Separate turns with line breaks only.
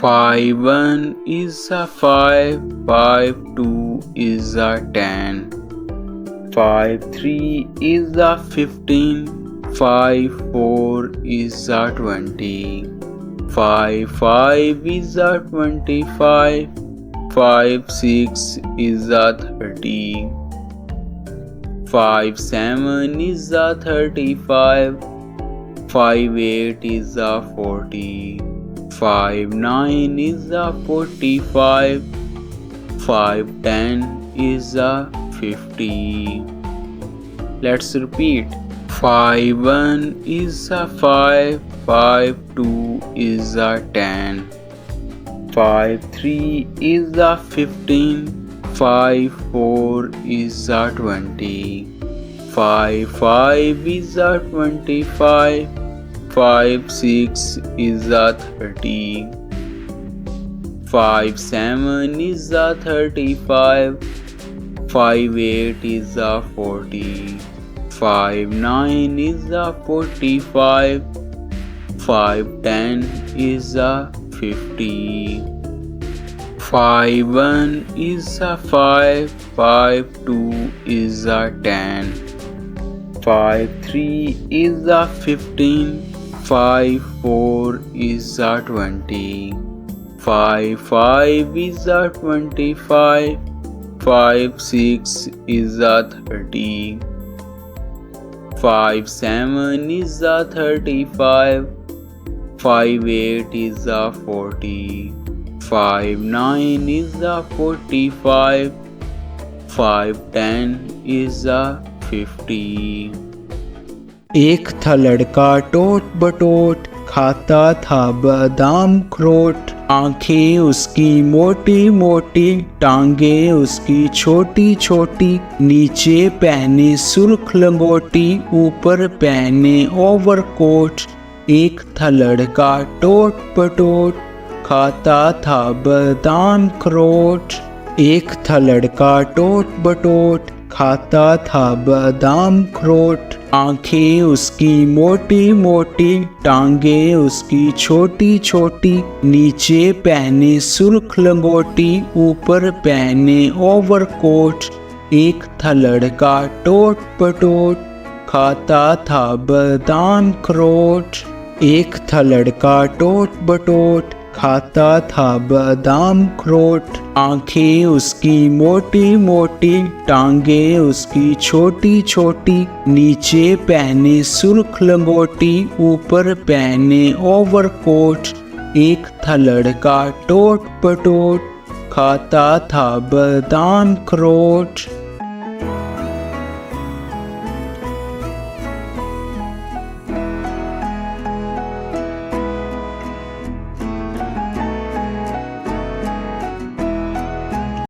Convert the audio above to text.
5 1 is a 5, 5 2 is a 10, 5 3 is a 15, 5 4 is a 20, 5 5 is a 25, 5 6 is a 30, 5 7 is a 35, 5 8 is a 40, 5 9 is a 45, 5 10 is a 50. Let's repeat. 5 1 is a 5, 5 2 is a 10, 5 3 is a 15, 5 4 is a 20, 5 5 is a 25, 5 6 is a 30, 5 7 is a 35, 5 8 is a 40, 5 9 is a 45, 5 10 is a 50. 5 1 is a 5, 5 2 is a 10, 5 3 is a 15, 5 4 is a 20, 5 5 is a 25, 5 6 is a 30, 5 7 is a 35, 5 8 is a 40, 5 9 is a 45, 5 10 is a 50.
एक था लड़का टोट बटोट, खाता था बादाम अखरोट। आंखें उसकी मोटी मोटी, टांगे उसकी छोटी छोटी, नीचे पहने सुर्ख लंगोटी, ऊपर पहने ओवरकोट। एक था लड़का टोट बटोट, खाता था बादाम अखरोट। एक था लड़का टोट बटोट, खाता था बादाम अखरोट। आंखें उसकी मोटी मोटी, टांगे उसकी छोटी छोटी, नीचे पहने सुर्ख लंगोटी, ऊपर पहने ओवरकोट। एक था लड़का टोट बटोट, खाता था बादाम अखरोट। एक था लड़का टोट बटोट, खाता था बादाम अखरोट। आंखें उसकी मोटी मोटी, टांगे उसकी छोटी छोटी, नीचे पहने सुर्ख लंगोटी, ऊपर पहने ओवरकोट। एक था लड़का टोट बटोट, खाता था बादाम अखरोट।